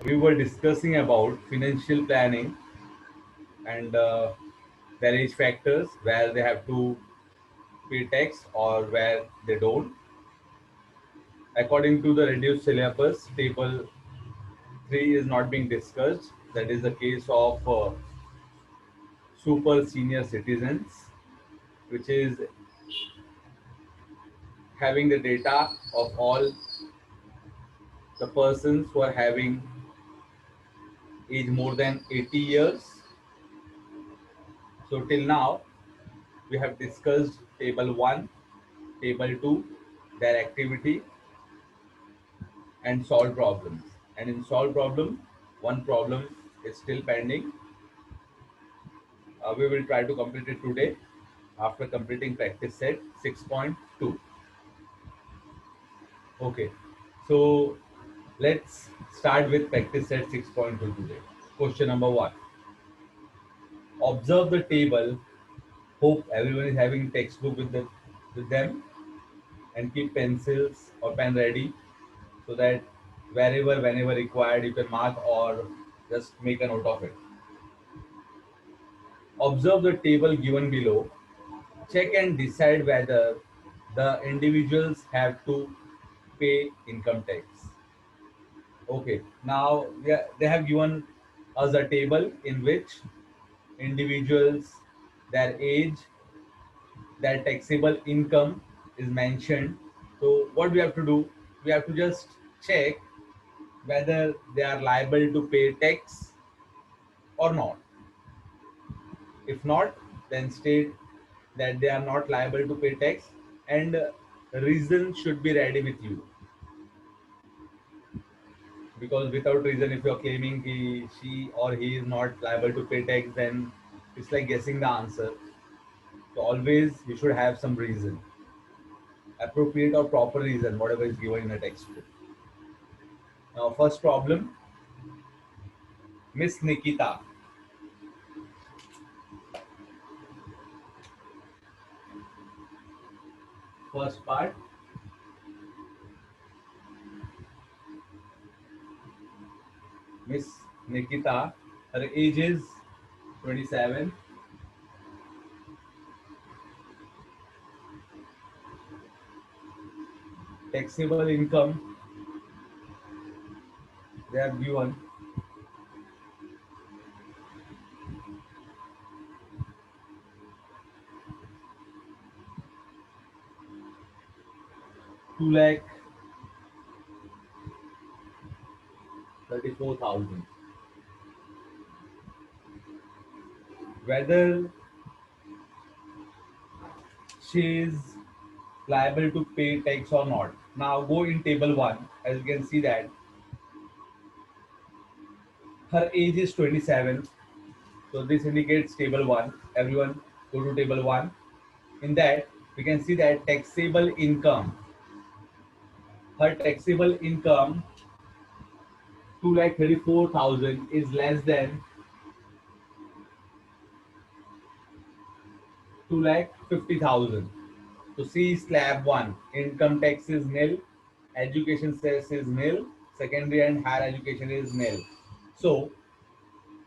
we were discussing about financial planning and their age factors where they have to pay tax or where they don't. According to the reduced syllabus, table 3 is not being discussed. That is the case of super senior citizens, which is having the data of all the persons who are having age more than 80 years. So till now, we have discussed table 1, table 2, their activity and solve problems. And in solve problem, one problem is still pending. We will try to complete it today after completing practice set 6.2. Okay, so let's start with practice set 6.2 today. Question number 1. Observe the table. Hope everyone is having textbook with them, and keep pencils or pen ready so that wherever, whenever required, you can mark or just make a note of it. Observe the table given below. Check and decide whether the individuals have to pay income tax. Okay, now they have given us a table in which individuals, their age, their taxable income is mentioned. So what we have to do, we have to just check whether they are liable to pay tax or not. If not, then state that they are not liable to pay tax, and reason should be ready with you, because without reason, if you are claiming she or he is not liable to pay tax, then it's like guessing the answer. So always you should have some reason, appropriate or proper reason, whatever is given in a textbook. Now, first problem, Miss Nikita. First part, Miss Nikita. Her age is 27. Taxable income, they have given 2,34,000. Whether she is liable to pay tax or not. Now go in table 1. As you can see that her age is 27. So this indicates table 1. Everyone go to table 1. In that we can see that taxable income. Her taxable income 2,34,000 is less than 2,50,000. So C slab 1. Income tax is nil. Education cess is nil. Secondary and higher education is nil. So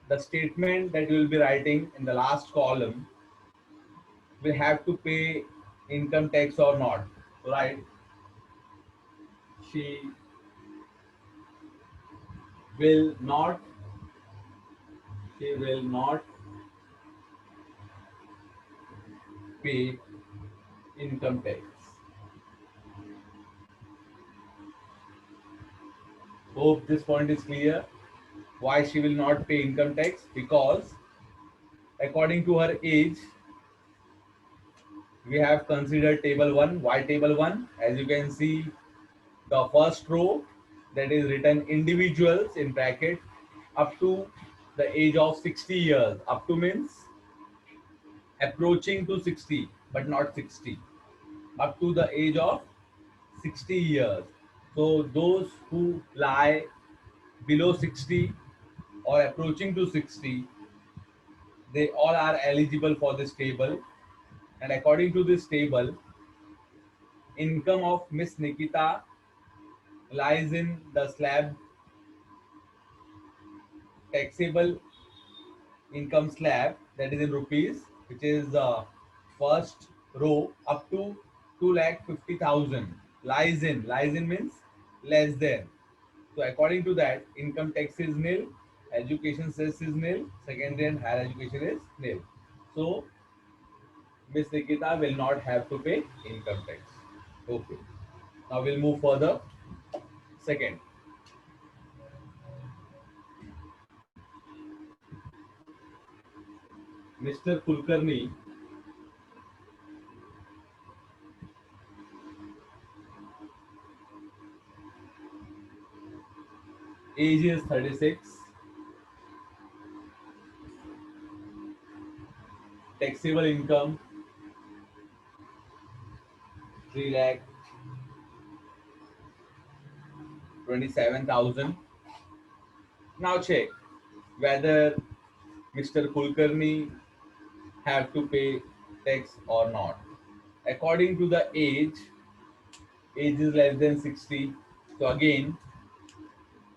the statement that you will be writing in the last column will have to pay income tax or not. Right? She will not. She will not pay income tax. Hope this point is clear. Why she will not pay income tax? Because according to her age, we have considered table 1. Why table 1? As you can see, the first row, that is written individuals in bracket up to the age of 60 years. Up to means approaching to 60 but not 60, up to the age of 60 years. So those who lie below 60 or approaching to 60, they all are eligible for this table. And according to this table, income of Miss Nikita lies in the slab taxable income slab, that is in rupees, which is first row up to 2,50,000, lies in means less than. So according to that, income tax is nil, education cess is nil, secondary and higher education is nil. So Miss Nikita will not have to pay income tax. Okay. Now we'll move further. Second, Mr. Kulkarni, age is 36, taxable income 3 lakh 27,000. Now check whether Mr. Kulkarni have to pay tax or not. According to the age is less than 60. So again,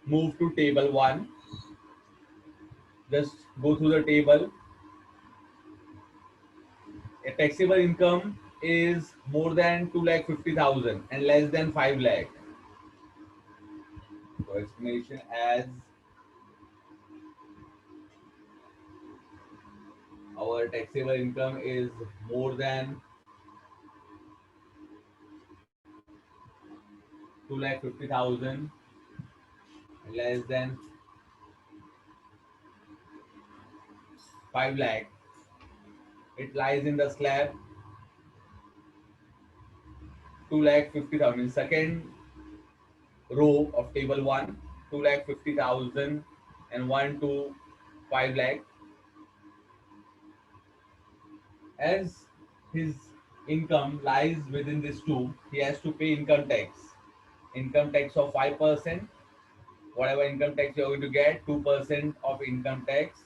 move to table 1. Just go through the table. A taxable income is more than 2,50,000 and less than 5 lakh. So explanation as our taxable income is more than 2,50,000, less than 5 lakh. It lies in the slab 2,50,000. Second row of table 1, 2,50,000 and 1 to 5 lakh. As his income lies within this two, he has to pay income tax. Income tax of 5%. Whatever income tax you're going to get, 2% of income tax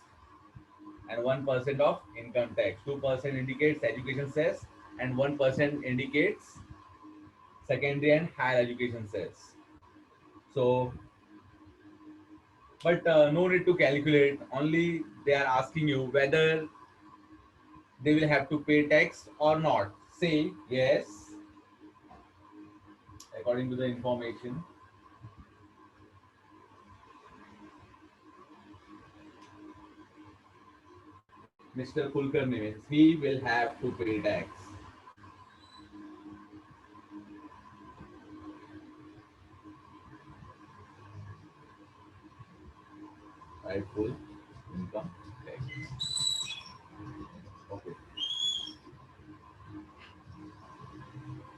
and 1% of income tax. 2% indicates education cess and 1% indicates secondary and higher education cess. So, but no need to calculate. Only they are asking you whether they will have to pay tax or not. Say yes, according to the information. Mr. Kulkarni means he will have to pay tax. Rightful income tax. Okay.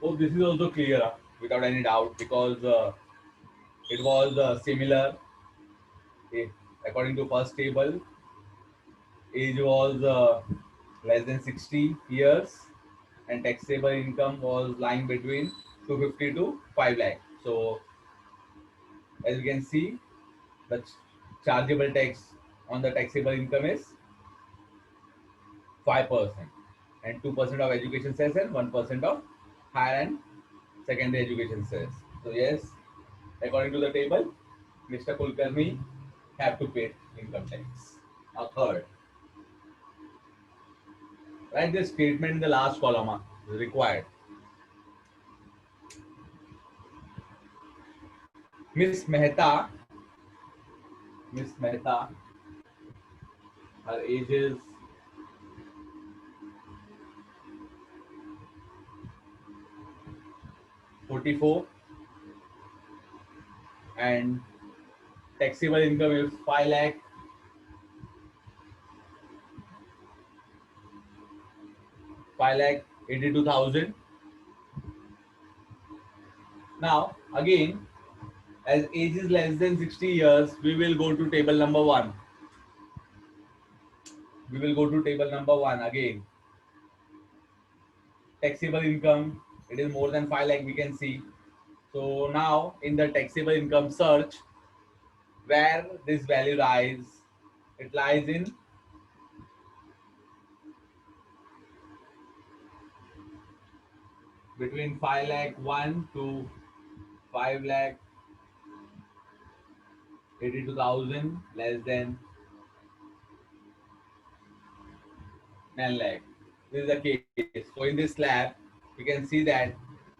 Oh, this is also clear without any doubt because it was similar. eh, According to first table, age was less than 60 years and taxable income was lying between 250 to 5 lakh. So as you can see, the chargeable tax on the taxable income is 5% and 2% of education cess and 1% of higher and secondary education cess. So yes, according to the table, Mr. Kulkarni have to pay income tax. A third, write this statement in the last column required. Miss Mehta, Miss Mehta, her age is 44 and taxable income is 5 lakh 5,82,000. Now again, as age is less than 60 years, we will go to table number 1. We will go to table number 1 again. Taxable income, it is more than 5 lakh, we can see. So now in the taxable income search, where this value lies, it lies in between 5 lakh 1 to 5 lakh 82,000 less than 10 lakh. This is the case. So in this slab, you can see that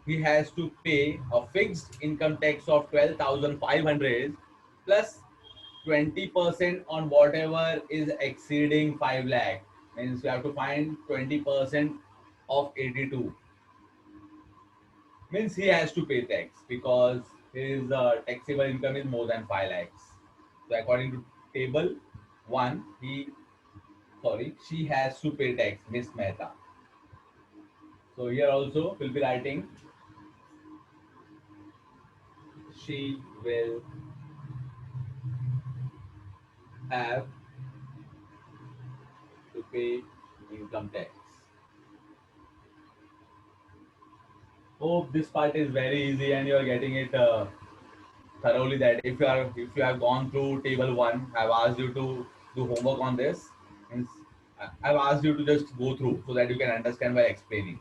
he has to pay a fixed income tax of 12,500 plus 20% on whatever is exceeding 5 lakh. Means you have to find 20% of 82. Means he has to pay tax because his taxable income is more than 5 lakhs. So according to table 1, she has to pay tax, Miss Mehta. So here also we'll be writing she will have to pay income tax. Hope this part is very easy and you are getting it thoroughly. That if you have gone through table one, I've asked you to do homework on this. Means I've asked you to just go through so that you can understand by explaining.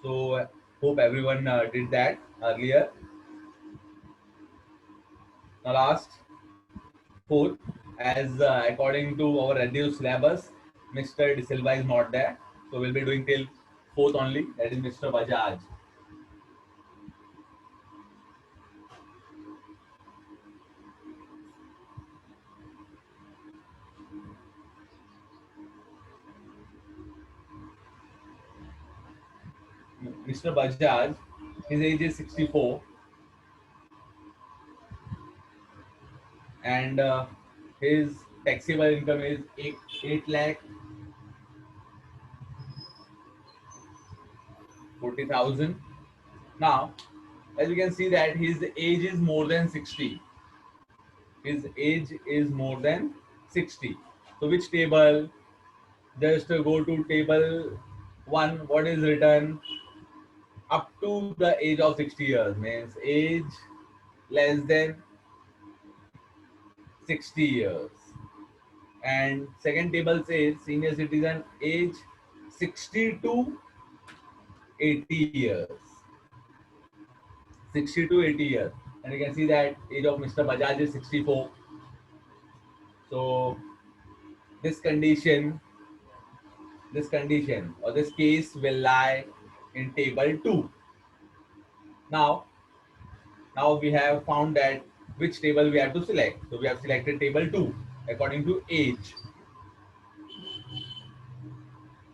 So hope everyone did that earlier. Now last fourth, as according to our reduced syllabus, Mr. De Silva is not there. So we'll be doing till fourth only. That is Mr. Bajaj. Mr. Bajaj, his age is 64 and his taxable income is 8 lakh 40,000. Now, as you can see that his age is more than 60. His age is more than 60. So which table? Just go to table 1. What is written? Up to the age of 60 years means age less than 60 years. And second table says senior citizen age 60 to 80 years. 60 to 80 years. And you can see that age of Mr. Bajaj is 64. So this condition, or this case will lie in table 2. Now, now we have found that which table we have to select. So we have selected table 2 according to age.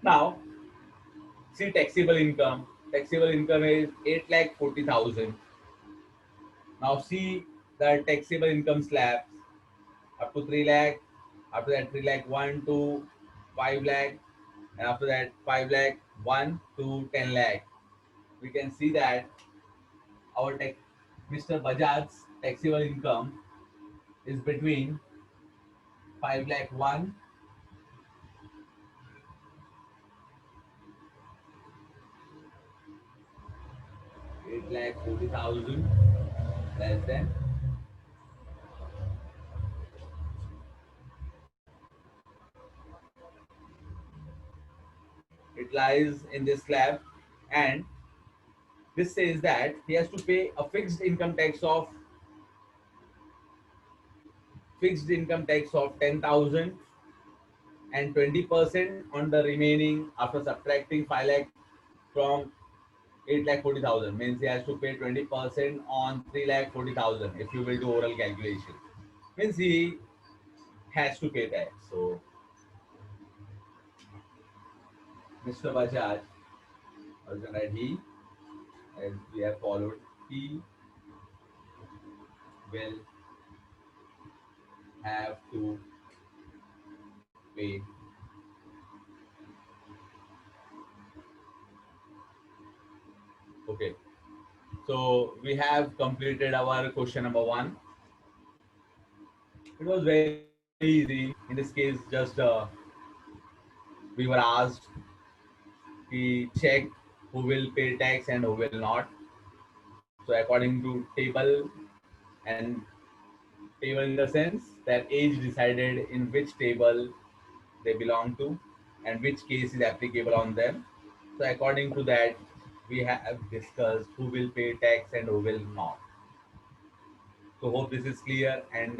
Now, see taxable income. Taxable income is 8 lakh 40,000. Now see the taxable income slabs up to 3 lakh, after that 3 lakh 1 to 5 lakh, and after that 5 lakh 1 to 10 lakh. We can see that our Mr. Bajaj's taxable income is between 5 lakh 1 8 lakh 40,000 less than. It lies in this slab, and this says that he has to pay a fixed income tax of 10,000 and 20% on the remaining after subtracting 5 lakh from 8 lakh 40,000. Means he has to pay 20% on 3 lakh 40,000 if you will do oral calculation. Means he has to pay tax. So Mr. Bajaj, I was going to write he, as we have followed, he will have to pay. Okay. So we have completed our question number 1. It was very easy. In this case, just we were asked, we check who will pay tax and who will not. So according to table, and table in the sense that age decided in which table they belong to and which case is applicable on them. So according to that, we have discussed who will pay tax and who will not. So hope this is clear. And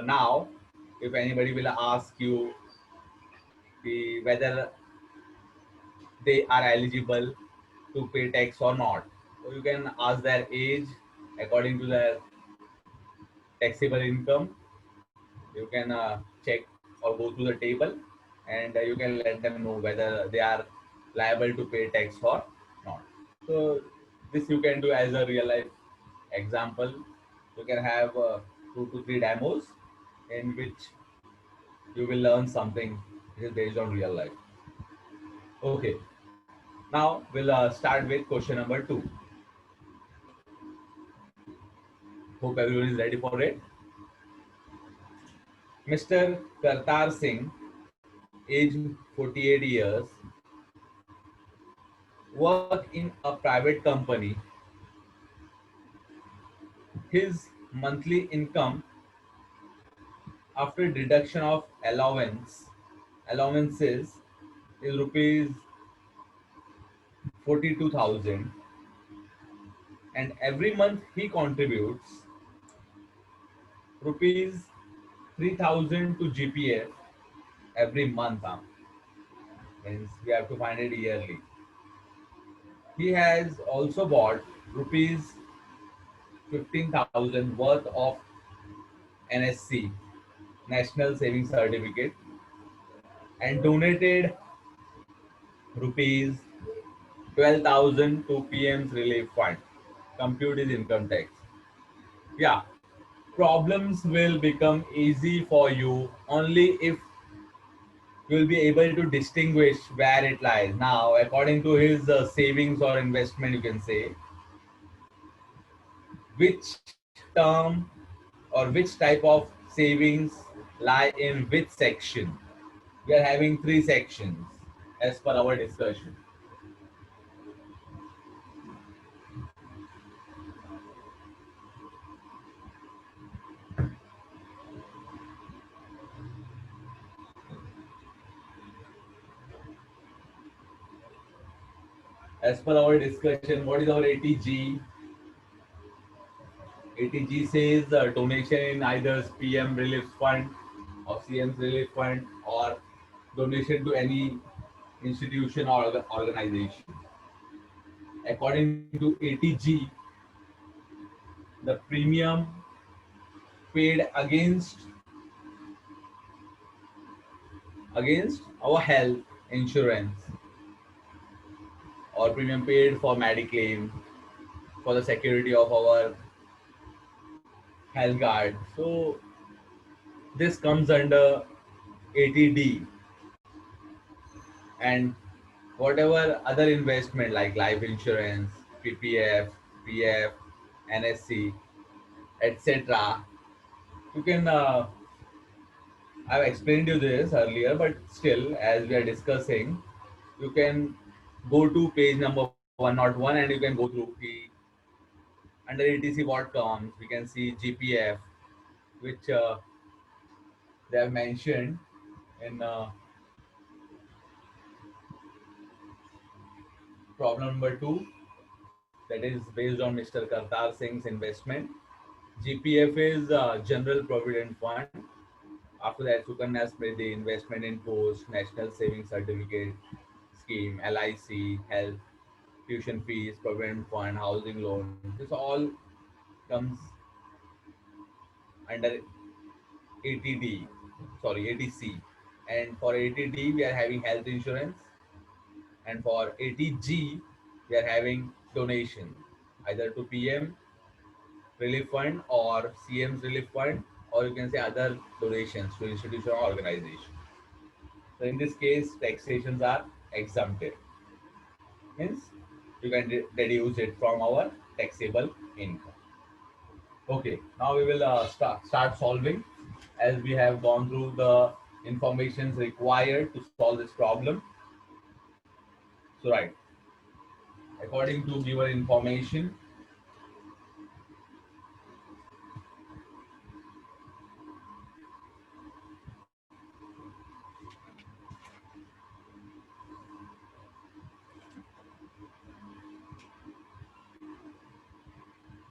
now, if anybody will ask you whether they are eligible to pay tax or not. So you can ask their age according to their taxable income. You can check or go through the table, and you can let them know whether they are liable to pay tax or not. So this you can do as a real life example. You can have 2 to 3 demos in which you will learn something which is based on real life. Okay, now we'll start with question number 2. Hope everyone is ready for it. Mr. Kartar Singh, age 48 years, work in a private company. His monthly income after deduction of allowances is rupees 42,000, and every month he contributes rupees 3,000 to GPF every month. Means we have to find it yearly. He has also bought rupees 15,000 worth of NSC, National Savings Certificate, and donated rupees 12,000 to PM's Relief Fund. Compute his income tax. Yeah, problems will become easy for you only if you will be able to distinguish where it lies. Now, according to his savings or investment, you can say which term or which type of savings lie in which section. We are having 3 sections as per our discussion. As per our discussion, what is our ATG? ATG says donation in either PM Relief Fund or CM's Relief Fund, or donation to any institution or organization. According to ATG, the premium paid against our health insurance, or premium paid for Mediclaim, for the security of our health guard. So this comes under ATD, and whatever other investment like life insurance, PPF, PF, NSC, etc. You can I've explained you this earlier, but still, as we are discussing, you can go to page number 101 and you can go through the under ETC what comes. We can see GPF, which they have mentioned in problem number 2, that is based on Mr. Kartar Singh's investment. GPF is General Provident Fund. After that, Sukanya Smriti, Investment in Post, National Savings Certificate Scheme, LIC, Health, tuition fees, provident fund, housing loan. This all comes under ATD, sorry, ATC. And for ATD, we are having health insurance, and for ATG, we are having donation either to PM Relief Fund or CM's Relief Fund, or you can say other donations to institution or organization. So in this case, taxations are exempted. Means you can deduce it from our taxable income. Okay, now we will start solving, as we have gone through the informations required to solve this problem. So right, according to given information,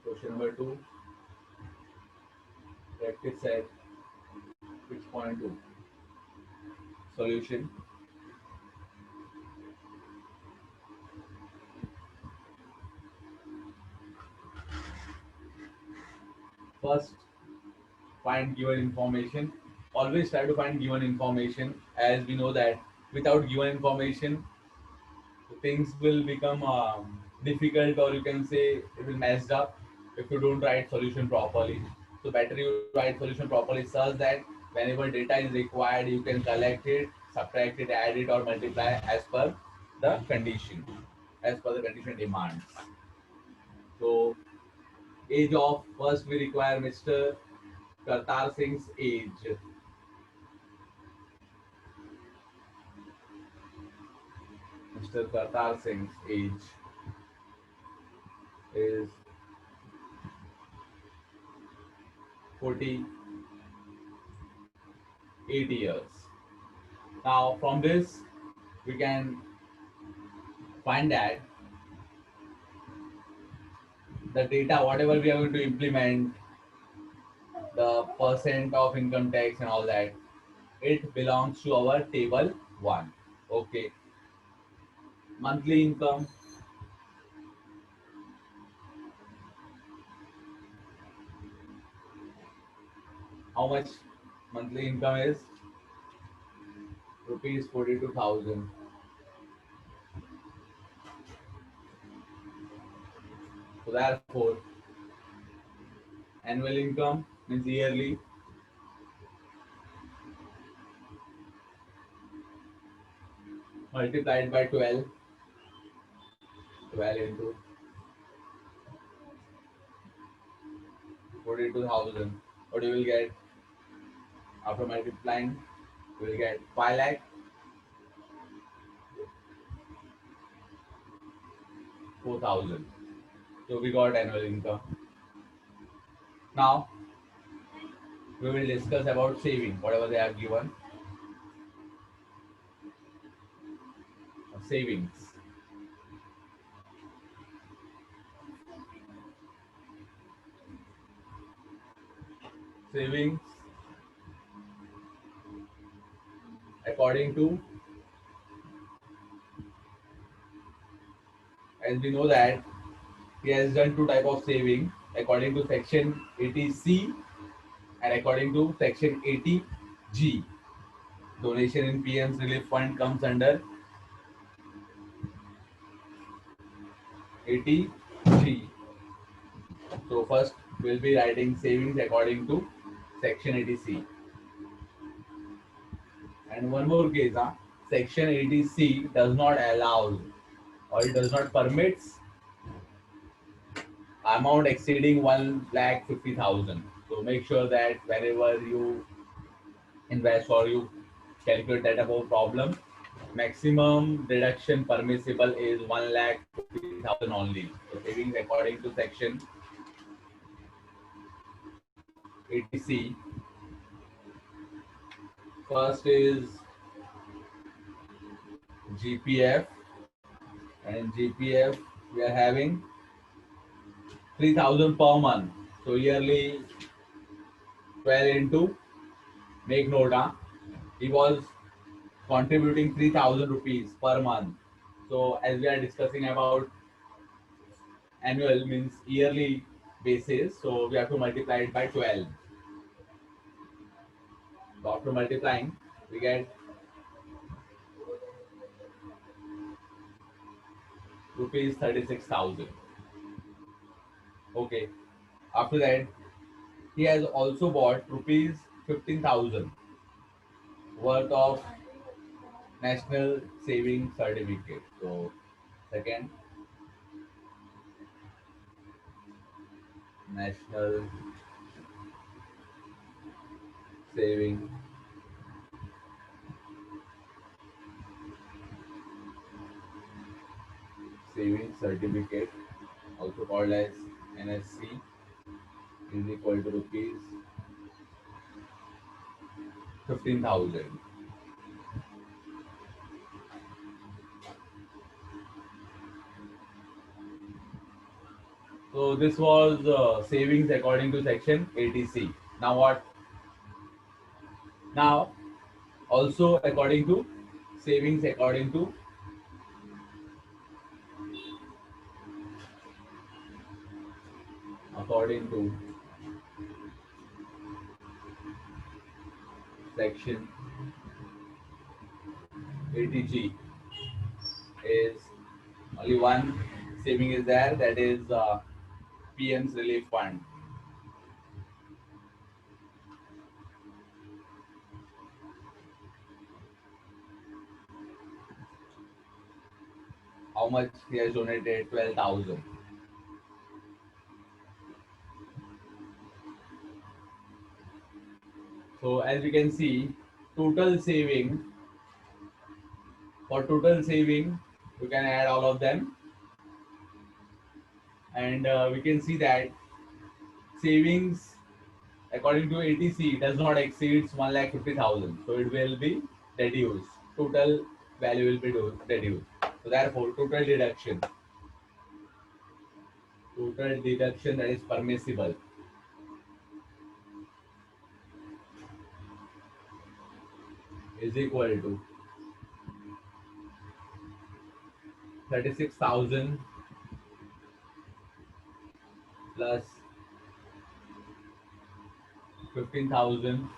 question number 2, practice at which point 2, solution. First, find given information. Always try to find given information, as we know that without given information, things will become difficult, or you can say it will messed up if you don't write solution properly. So better you write solution properly such that whenever data is required, you can collect it, subtract it, add it, or multiply as per the condition, as per the condition demands. So age of, first we require Mr. Kartar Singh's age. Mr. Kartar Singh's age is 48 years. Now from this we can find that the data whatever we are going to implement, the percent of income tax and all that, it belongs to our table 1. Okay, monthly income, how much monthly income is rupees 42,000. So therefore annual income means yearly, multiplied by 12, 12 into 42,000. What you will get after multiplying? You will get 5 lakh 4,000. So we got annual income. Now we will discuss about saving, whatever they have given. Savings. Savings, according to, as we know that he has done two type of saving according to section 80C and according to section 80G. Donation in PM's relief fund comes under 80G. So first we'll be writing savings according to section 80C. And one more case, section 80C does not allow or it does not permits amount exceeding 1,50,000. So make sure that whenever you invest or you calculate that about problem, maximum deduction permissible is 1,50,000 only. So savings according to section 80C. First is GPF, and GPF we are having 3,000 per month. So yearly 12 into, make note, he was contributing 3,000 rupees per month. So as we are discussing about annual means yearly basis, so we have to multiply it by 12. So after multiplying, we get rupees 36,000. Okay. After that, he has also bought rupees 15,000 worth of National Saving Certificate. So second, National Saving Certificate, also called as NSC, is equal to rupees 15,000. So this was savings according to section 80C. Now what? Now also according to savings according to section 80G is only one saving is there, that is PM's relief fund. How much he has donated? 12,000. So as we can see, total saving, for total saving, you can add all of them, and we can see that savings according to ATC does not exceed 1,50,000. So it will be reduced. Total value will be reduced. So therefore, total deduction that is permissible is equal to 36,000 plus 15,000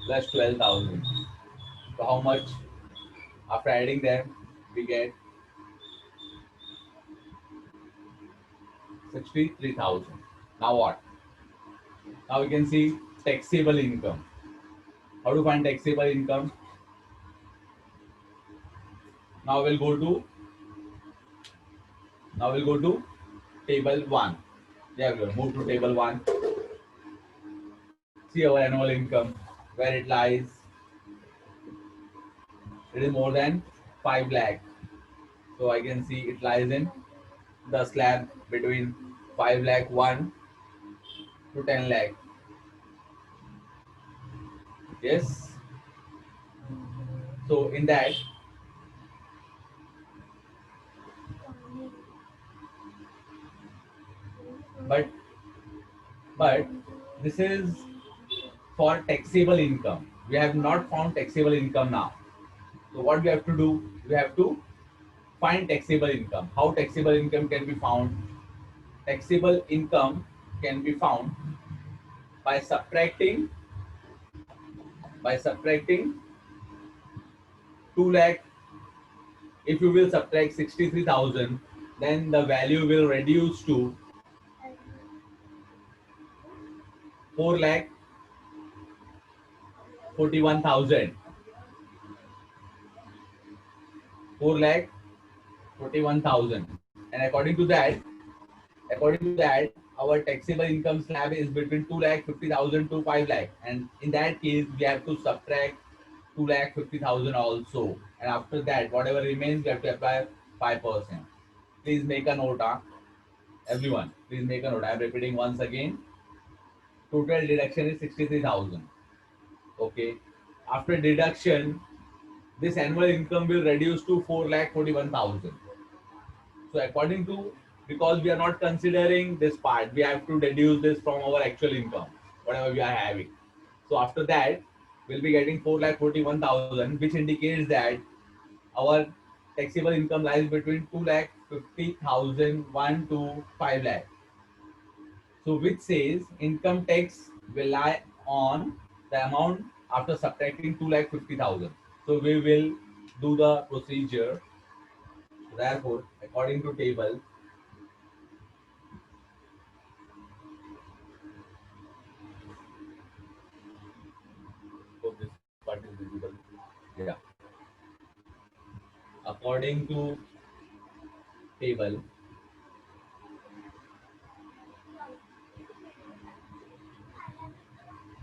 plus 12,000. So how much? After adding them, we get 63,000. Now what? Now we can see taxable income. How to find taxable income? Now we'll go to table 1. Yeah, we will move to table 1. See our annual income, where it lies. It is more than 5 lakh. So I can see it lies in the slab between 5 lakh 1 to 10 lakh. Yes. So in that, but this is for taxable income. We have not found taxable income now. So what we have to do? We have to find taxable income. How taxable income can be found? Taxable income can be found by subtracting 2 lakh. If you will subtract 63,000, then the value will reduce to 4 lakh 41,000. 4 lakh 41,000. And according to that, our taxable income slab is between 2 lakh 50,000 to 5 lakh. And in that case, we have to subtract 2 lakh 50,000 also. And after that, whatever remains, we have to apply 5%. Please make a note, everyone. Please make a note. I am repeating once again. Total deduction is 63,000. Okay. After deduction, this annual income will reduce to 4 lakh 41,000. So according to, because we are not considering this part, we have to deduce this from our actual income, whatever we are having. So after that, we'll be getting 4,41,000, which indicates that our taxable income lies between 2,50,001 to 5 lakh. So which says income tax will lie on the amount after subtracting 2,50,000. So we will do the procedure. Therefore, according to table, so this part is visible. Yeah. According to table,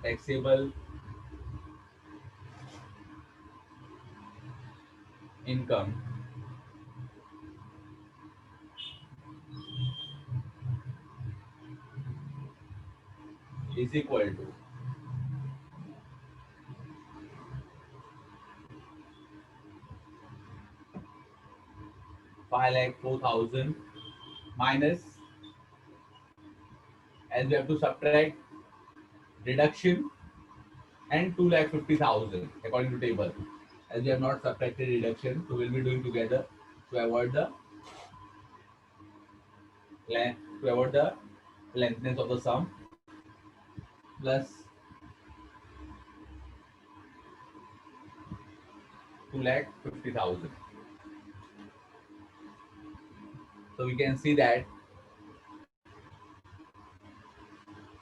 taxable income is equal to 5,04,000 minus, as we have to subtract deduction and 2,50,000 according to table. As we have not subtracted deduction, so we'll be doing together to avoid the lengthness of the sum. plus 2,50,000. So we can see that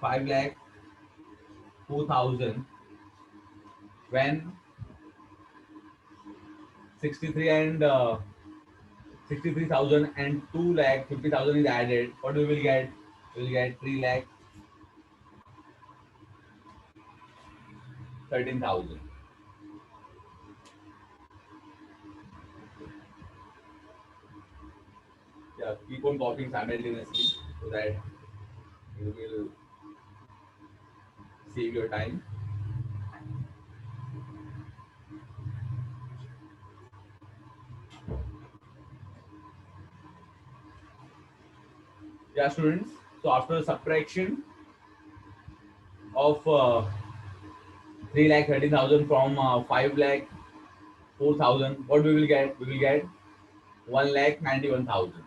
5,04,000 when 63 and 63,000 and 2,50,000 is added. What we will get? We will get 3,13,000. Yeah, keep on copying simultaneously so that you will save your time. Yeah, students. So after subtraction of 3,13,000 from 5,04,000, what we will get? We will get 1,91,000.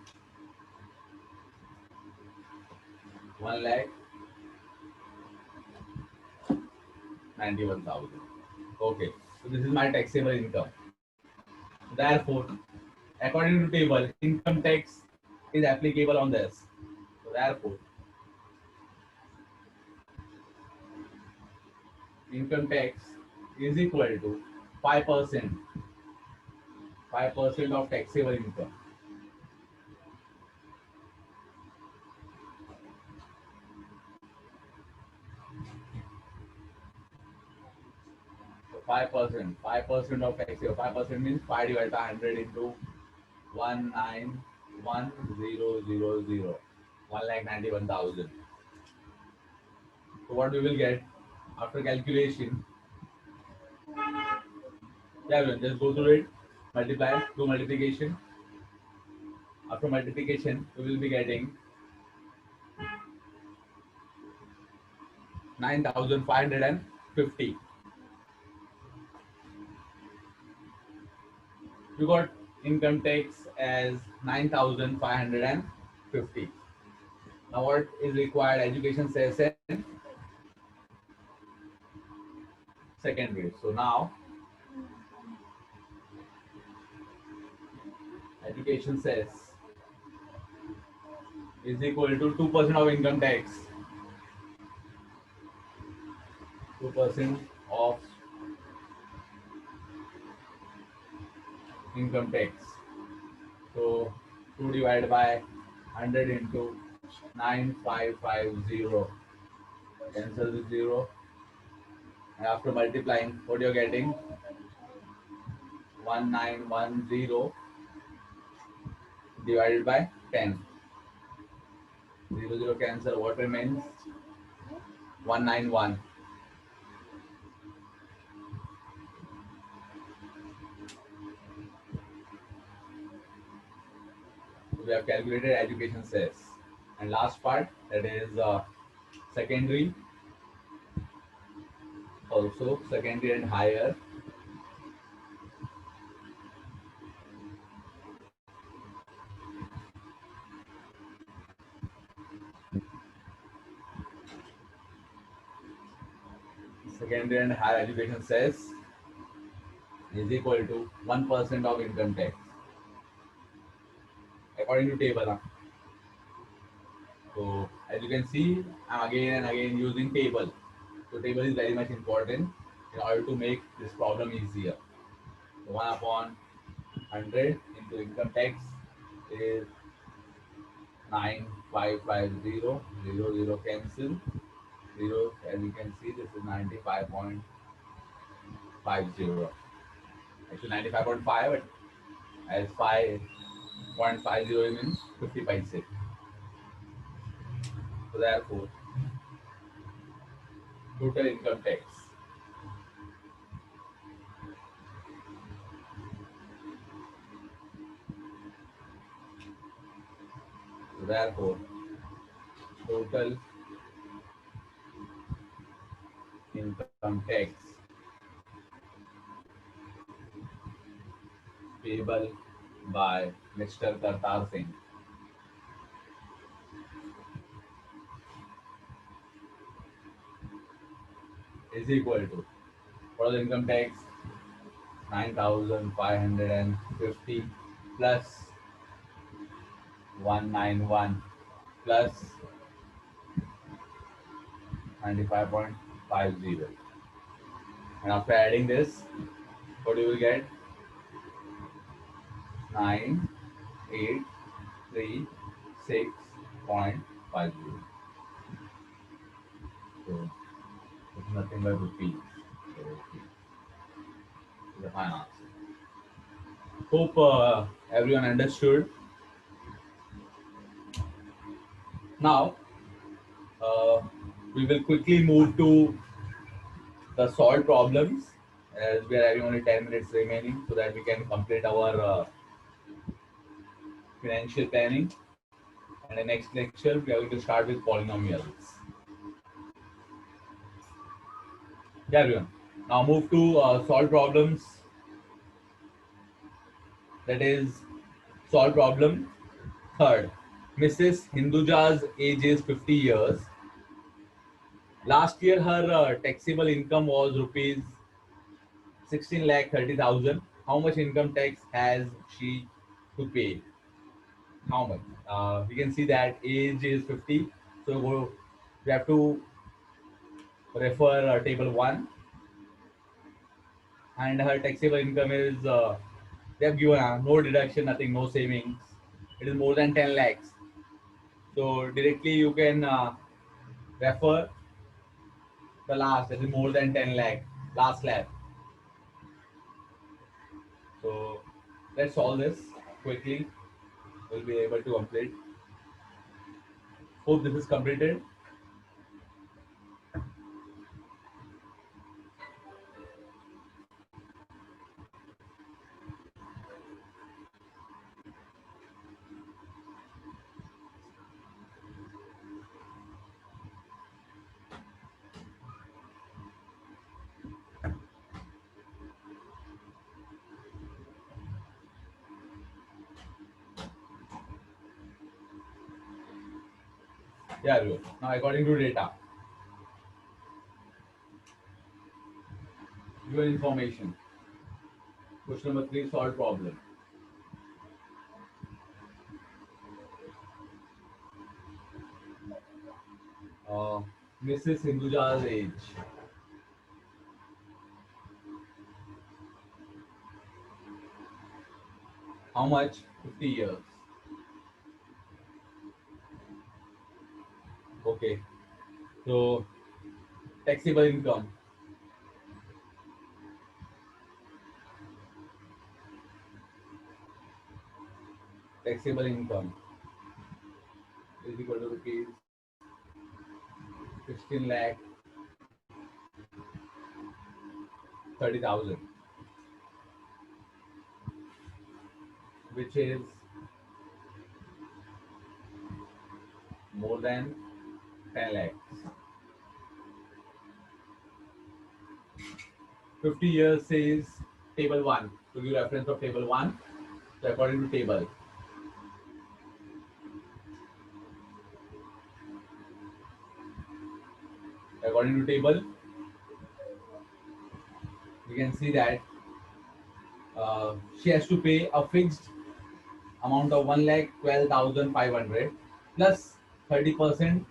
1,91,000. Okay. So this is my taxable income. Therefore, according to table, income tax is applicable on this. So therefore, income tax is equal to 5%. 5% of taxable income. 5%. 5% of taxable. 5% means 5 divided by 100 into 191,000. 1,91,000. So what we will get after calculation? Yeah, everyone, just go through it. Multiply, do multiplication. After multiplication, we will be getting 9,550. We got income tax as 9,550. Now what is required? Education session secondary. So now education says is equal to 2% of income tax. 2% of income tax. So 2 divided by 100 into 9,550. Cancel the 0. And after multiplying, what you're getting? 1,910 divided by 10. 0 cancel. What remains? 191. So we have calculated education cess. And last part, that is secondary, also secondary and higher. Secondary and higher education cess is equal to 1% of income tax. According to table. So as you can see, I'm again and again using table. So table is very much important in order to make this problem easier. So 1 upon 100 into income tax is 9,550. 0 cancel. 0, as you can see, this is 95.50. Actually 95.5, but as 5.50 means 50 paise. So therefore, total income tax so therefore total income tax payable by Mr. Kartar Singh is equal to, what is the income tax? 9,550 plus 191 plus 95.50. And after adding this, what you will get? 9836.50. So it's nothing but rupees. So okay, the final answer. Hope everyone understood. Now uh, we will quickly move to the solved problems, as we are having only 10 minutes remaining, so that we can complete our financial planning. And the next lecture, we are going to start with polynomials. Yeah, everyone. Now move to solve problems. That is, solve problem third. Mrs. Hinduja's age is 50 years. Last year, her taxable income was rupees 16 lakh 30,000. How much income tax has she to pay? How much? We can see that age is 50. So we have to refer table 1, and her taxable income is, they have given no deduction, nothing, no savings. It is more than 10 lakhs. So directly you can refer the last, that is more than 10 lakh, last lakh. So let's solve this quickly. We'll be able to complete. Hope this is completed. Yeah, good. Now according to data, your information. Question number 3, solve problem. Uh, Mrs. Hinduja's age. How much? 50 years. Okay. So taxable income. Taxable income is equal to rupees 16 lakh 30,000, which is more than 10 lakhs. 50 years says table 1. To give reference of table 1. So according to table, we can see that she has to pay a fixed amount of 1,12,500 plus 30%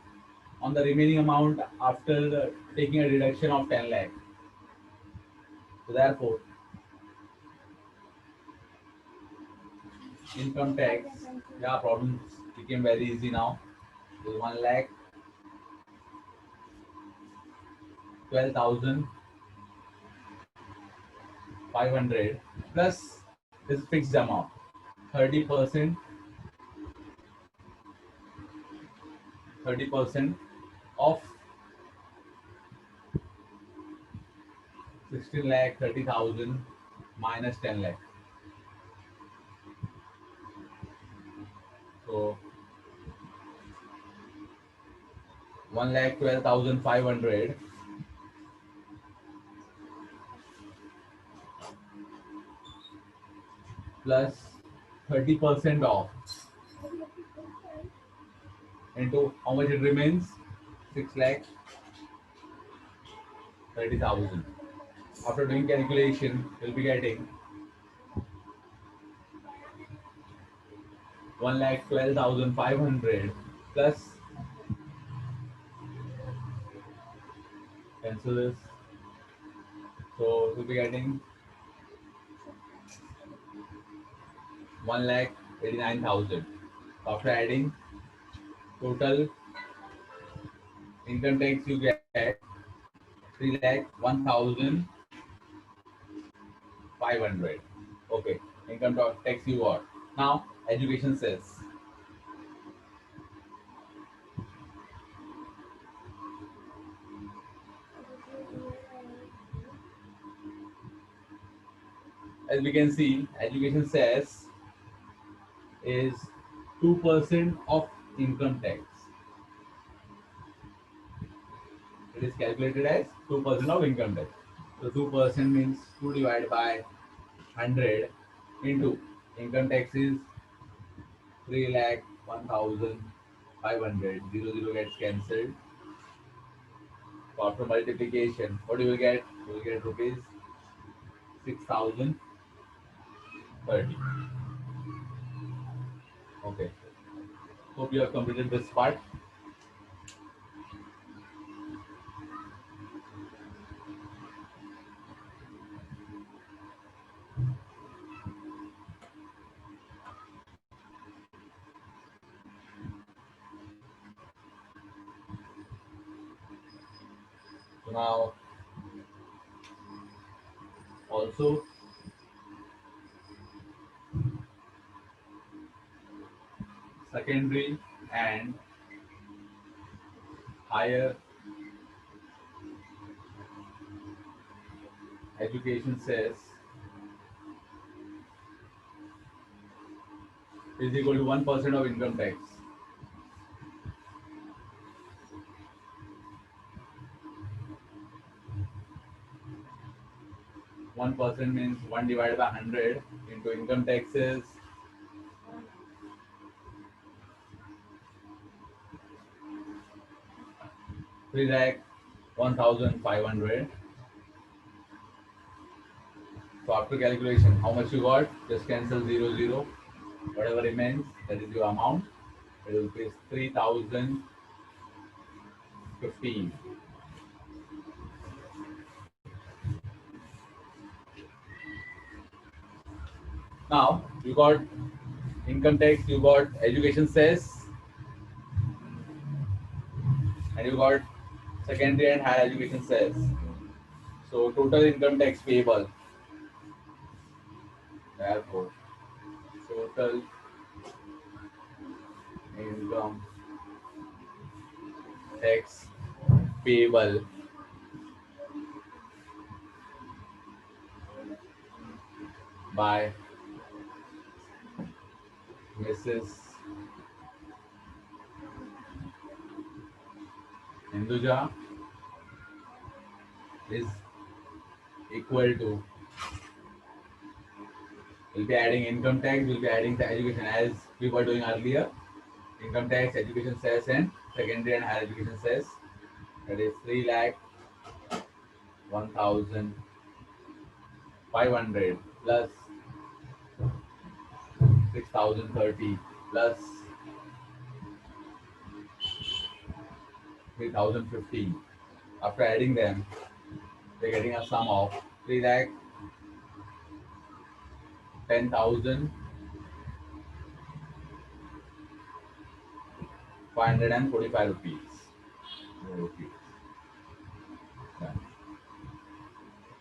on the remaining amount after taking a deduction of 10 lakh. So therefore, income tax, yeah, problems became very easy now. So 1,12,500 plus this fixed amount, 30%, 30% of 16 lakh 30,000 minus 10 lakh. So 1,12,500 plus 30% off into how much it remains? 6 lakh 30,000. After doing calculation, you'll be getting 1,12,500 plus, cancel this. So you'll be getting 1,89,000. After adding total income tax, you get 3,01,500. Okay, income tax you got. Now education says, as we can see, education says is 2% of income tax. It is calculated as 2% of income tax. So 2% means 2 divided by 100 into income tax is 3,01,500. 0 gets cancelled. So after multiplication, what you will get? You will get rupees 6,030. Okay. Hope you have completed this part. So now also secondary and higher education says is equal to 1% of income tax. 1% means 1 divided by 100 into income taxes 3,01,500. So after calculation, how much you got? Just cancel 0. Whatever remains, that is your amount. It will be 3,015. Now you got income tax, you got education cess, and you got secondary and higher education cess. So total income tax payable. Therefore, total income tax payable by Mrs. Hinduja is equal to, we'll be adding income tax, we'll be adding the education as we were doing earlier. Income tax, education cess, and secondary and higher education cess. That is 3,01,500 plus 6,030 plus 3,015. After adding them, we're getting a sum of 3,10,545 rupees. Yeah.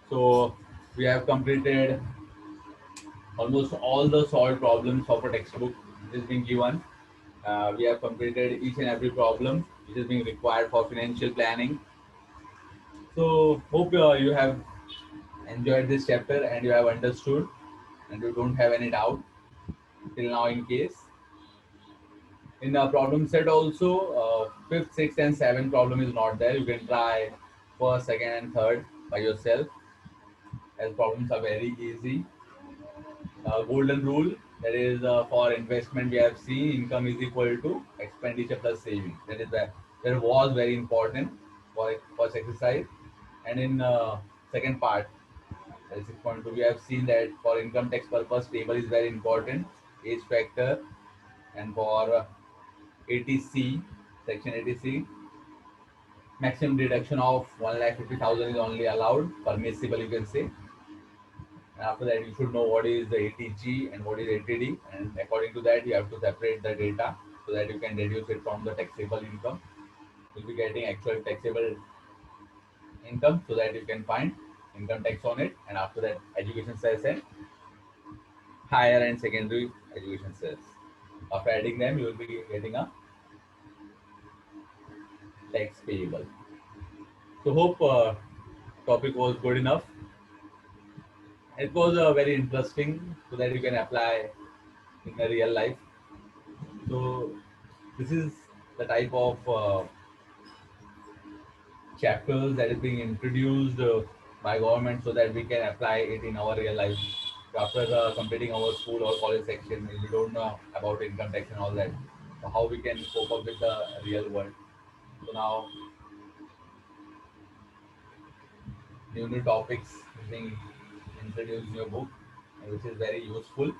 So we have completed almost all the solved problems of a textbook which is being given. We have completed each and every problem which is being required for financial planning. So hope you have enjoyed this chapter and you have understood and you don't have any doubt till now in case. In the problem set also, fifth, sixth and seventh problem is not there. You can try first, second and third by yourself as problems are very easy. Golden rule, that is for investment we have seen income is equal to expenditure plus saving. That was very important for first exercise. And in second part, 6.2, we have seen that for income tax purpose, table is very important, age factor, and for 80C, section 80C, maximum deduction of 1,50,000 is only allowed, permissible you can say. And after that, you should know what is the 80G and what is 80D, and according to that, you have to separate the data so that you can reduce it from the taxable income. You'll be getting actual taxable income so that you can find income tax on it, and after that, education cess and higher and secondary education cess. After adding them, you will be getting a tax payable. So hope topic was good enough. It was very interesting so that you can apply in the real life. So this is the type of chapters that is being introduced by government so that we can apply it in our real life. So after completing our school or college section, we don't know about income tax and all that. So how we can cope up with the real world. So now new topics being introduced in your book, which is very useful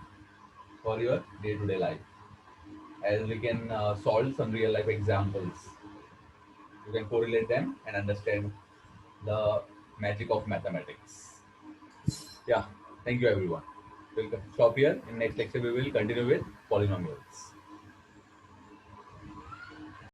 for your day-to-day life, as we can solve some real life examples. You can correlate them and understand the magic of mathematics. Yeah, thank you everyone. We'll stop here. In next lecture, we will continue with polynomials.